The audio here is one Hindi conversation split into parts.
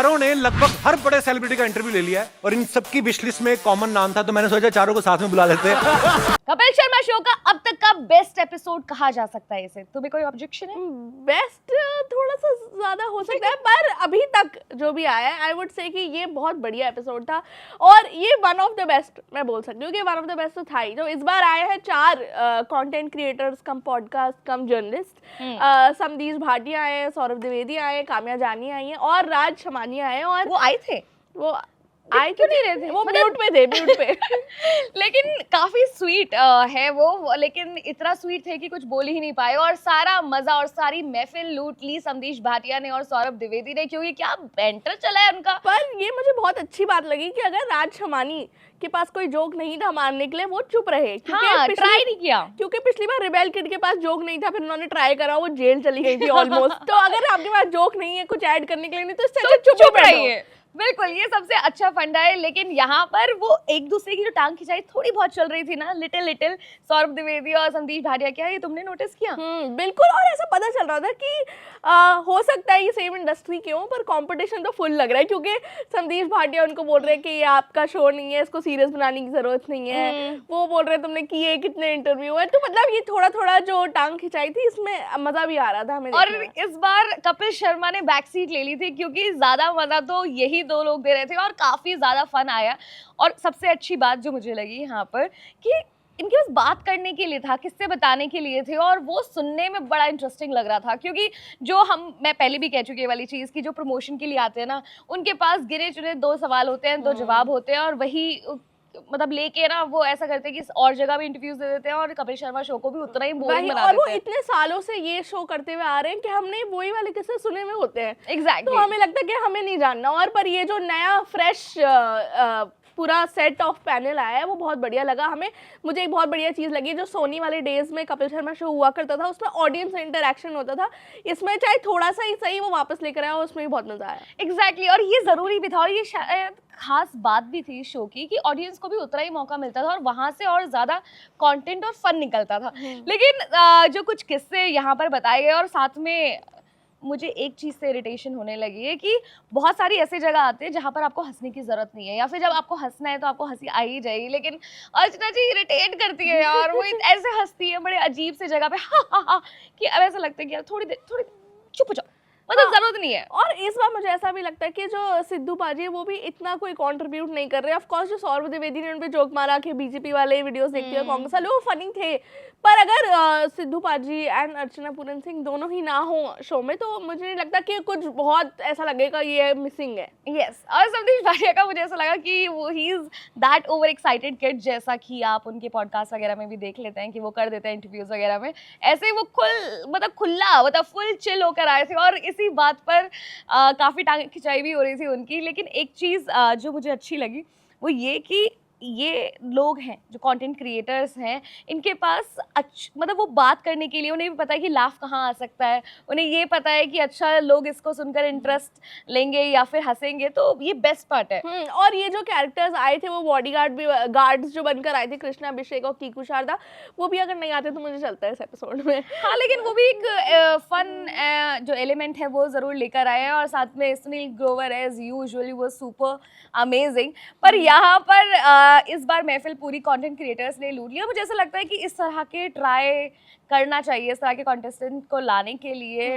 चारों ने लगभग हर बड़े सेलिब्रिटी का इंटरव्यू ले लिया है और इन सबकी विश लिस्ट में एक कॉमन नाम था, तो मैंने सोचा चारों को साथ में बुला लेते हैं। कपिल शर्मा शो का अब तक का बेस्ट एपिसोड कहा जा सकता है इसे? तुम्हें कोई ऑब्जेक्शन है? बेस्ट थोड़ा सा ज्यादा हो सकता है, पर अभी तक जो भी आया है आई वुड से कि ये बहुत बढ़िया एपिसोड था और ये वन ऑफ द बेस्ट मैं बोल सकती हूँ कि वन ऑफ द बेस्ट तो था ही। जो इस बार आए हैं 4 कंटेंट क्रिएटर्स कम पॉडकास्ट कम जर्नलिस्ट, समदीश भाटिया आए हैं, सौरभ द्विवेदी आए हैं, काम्या जानी आई हैं और राज शमानी आए हैं। और वो आए थे? वो आए क्यों नहीं रहे थे? वो म्यूट पे थे, म्यूट पे। लेकिन काफी स्वीट है वो, लेकिन इतना स्वीट थे कि कुछ बोल ही नहीं पाए और सारा मजा और सारी महफिल लूट ली समदीश भाटिया ने और सौरभ द्विवेदी ने, क्योंकि क्या बैंटर चला है उनका। पर ये मुझे बहुत अच्छी बात लगी कि अगर राज शमानी के पास कोई जोक नहीं था मारने के लिए, वो चुप रहे, क्योंकि ट्राई नहीं किया। क्योंकि पिछली बार रिबेल किड के पास जोक नहीं था, फिर उन्होंने ट्राई करा, वो जेल चली गई थी ऑलमोस्ट। तो अगर आपके पास जोक नहीं है कुछ ऐड करने के लिए, नहीं तो इससे चुप रहिए। बिल्कुल, ये सबसे अच्छा फंडा है। लेकिन यहाँ पर वो एक दूसरे की जो टांग खिंचाई थोड़ी बहुत चल रही थी ना, लिटिल सौरभ द्विवेदी और समदीश भाटिया, क्या ये तुमने नोटिस किया? बिल्कुल। और ऐसा पता चल रहा था कि हो सकता है ये सेम इंडस्ट्री के हो, पर कंपटीशन तो फुल लग रहा है, क्योंकि समदीश भाटिया उनको बोल रहे हैं कि ये आपका शो नहीं है, इसको सीरियस बनाने की जरूरत नहीं है। वो बोल रहे हैं तुमने किए कितने इंटरव्यू है। तो मतलब ये थोड़ा थोड़ा जो टांग खिंचाई थी, इसमें मजा भी आ रहा था हमें। और इस बार कपिल शर्मा ने बैक सीट ले ली थी, क्योंकि ज्यादा मजा तो यही 2 लोग दे रहे थे और काफी ज्यादा फन आया। और सबसे अच्छी बात जो मुझे लगी यहाँ पर कि इनके पास बात करने के लिए था, किससे बताने के लिए थे, और वो सुनने में बड़ा इंटरेस्टिंग लग रहा था। क्योंकि जो मैं पहले भी कह चुकी है वाली चीज़ की, जो प्रमोशन के लिए आते हैं ना, उनके पास गिने चुने 2 सवाल होते हैं, 2 जवाब होते हैं, और वही मतलब लेके ना वो ऐसा करते हैं कि और जगह भी इंटरव्यूज दे देते हैं और कपिल शर्मा शो को भी उतना ही बोरिंग बना देते हैं। और वो इतने सालों से ये शो करते हुए आ रहे हैं कि हमने वही वाले किस्से सुने हुए होते हैं। एग्जैक्टली। तो हमें लगता है कि हमें नहीं जानना। और पर ये जो नया फ्रेश पूरा सेट ऑफ पैनल आया है वो बहुत बढ़िया लगा हमें। मुझे एक बहुत बढ़िया चीज़ लगी, जो सोनी वाले डेज में कपिल शर्मा शो हुआ करता था, उसमें ऑडियंस से इंटरेक्शन होता था। इसमें चाहे थोड़ा सा ही सही वो वापस लेकर आया, उसमें भी बहुत मजा आया। एग्जैक्टली। और ये जरूरी भी था, और ये शायद खास बात भी थी इस शो की कि ऑडियंस को भी उतना ही मौका मिलता था और वहां से और ज्यादा कंटेंट और फन निकलता था। लेकिन जो कुछ किस्से यहाँ पर बताए गए, और साथ में मुझे एक चीज़ से इरिटेशन होने लगी है कि बहुत सारी ऐसी जगह आती है जहाँ पर आपको हंसने की ज़रूरत नहीं है, या फिर जब आपको हंसना है तो आपको हंसी आ ही जाएगी। लेकिन अर्चना जी इरिटेट करती है यार, वो ऐसे हंसती है बड़े अजीब से जगह पे, हा कि अब ऐसा लगता है कि यार थोड़ी देर चुप हो जाओ, मतलब जरूरत नहीं है। और इस बार मुझे ऐसा भी लगता है कि जो सिद्धू पाजी है वो भी इतना कोई कंट्रीब्यूट नहीं कर रहे। ऑफ कोर्स जो सौरभ द्विवेदी ने उन पे जोक मारा कि बीजेपी वाले वीडियोस देखते हो कांग्रेस वाले, वो फनी थे। पर अगर सिद्धू पाजी एंड अर्चना पूरन सिंह दोनों ही ना हो शो में, तो मुझे नहीं लगता कि कुछ बहुत ऐसा लगेगा ये मिसिंग है। यस। और समदीश भाटिया का मुझे ऐसा लगा कि वो he is that over excited kid, जैसा कि आप उनके पॉडकास्ट वगैरह में भी देख लेते हैं कि वो कर देते हैं इंटरव्यूज वगैरह में। ऐसे ही वो खुला फुल चिल होकर आए थे, और इसी बात पर काफ़ी टांग खिंचाई भी हो रही थी उनकी। लेकिन एक चीज़ जो मुझे अच्छी लगी वो ये कि ये लोग हैं जो कंटेंट क्रिएटर्स हैं, इनके पास मतलब वो बात करने के लिए उन्हें भी पता है कि लाफ कहाँ आ सकता है, उन्हें ये पता है कि अच्छा लोग इसको सुनकर इंटरेस्ट लेंगे या फिर हंसेंगे, तो ये बेस्ट पार्ट है। और ये जो कैरेक्टर्स आए थे वो बॉडीगार्ड भी, गार्ड्स जो बनकर आए थे, कृष्णा अभिषेक और कीकू शारदा, वो भी अगर नहीं आते तो मुझे चलता है इस एपिसोड में। हाँ, लेकिन वो भी एक फन जो एलिमेंट है वो ज़रूर लेकर आए हैं, और साथ में सुनील ग्रोवर एज यूजुअली वो सुपर अमेजिंग। पर यहाँ पर इस बार महफिल पूरी कंटेंट क्रिएटर्स ने लूट लिया। मुझे ऐसा लगता है कि इस तरह के ट्राई करना चाहिए, इस तरह के कंटेस्टेंट को लाने के लिए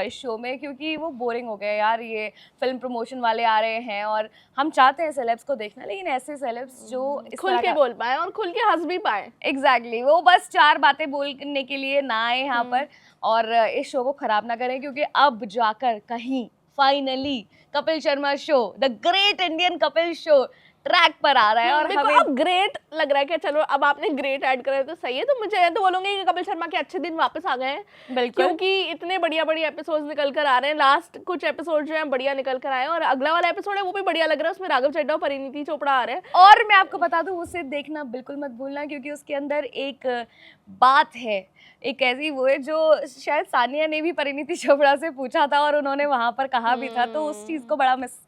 इस शो में, क्योंकि वो बोरिंग हो गए यार। ये फिल्म प्रमोशन वाले आ रहे हैं और हम चाहते हैं सेलेब्स को देखना, लेकिन ऐसे सेलेब्स जो खुल के बोल पाए और खुल के हंस भी पाए। एग्जैक्टली, वो बस 4 बातें बोलने के लिए ना आए यहाँ पर और इस शो को खराब ना करें, क्योंकि अब जाकर कहीं finally Kapil Sharma show, the great Indian Kapil show track पर आ रहा है। और हमें अब ग्रेट लग रहा है कि चलो अब आपने ग्रेट ऐड करा है तो सही है। तो मुझे तो बोलूंगी कि कपिल शर्मा के अच्छे दिन वापस आ गए हैं, बिल्कुल, क्योंकि इतने बढ़िया एपिसोड्स निकल कर आ रहे हैं। लास्ट कुछ एपिसोड जो है बढ़िया निकल कर आए हैं, और अगला वाला एपिसोड है वो भी बढ़िया लग रहा है, उसमें राघव चड्ढा और परिणीति चोपड़ा आ रहे हैं। और मैं आपको बता दूं, उसे देखना बिल्कुल मत भूलना, क्योंकि उसके अंदर एक बात है, एक ऐसी वो है जो शायद सानिया ने भी परिणीति चोपड़ा से पूछा था और उन्होंने वहां पर कहा भी था, तो उस चीज को बड़ा मिस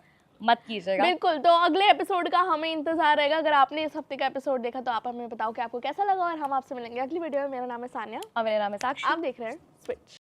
मत कीजिएगा। बिल्कुल। तो अगले एपिसोड का हमें इंतजार रहेगा। अगर आपने इस हफ्ते का एपिसोड देखा तो आप हमें बताओ कि आपको कैसा लगा, और हम आपसे मिलेंगे अगली वीडियो में। मेरा नाम है सानिया और मेरा नाम है साक्षी। आप देख रहे हैं स्विच।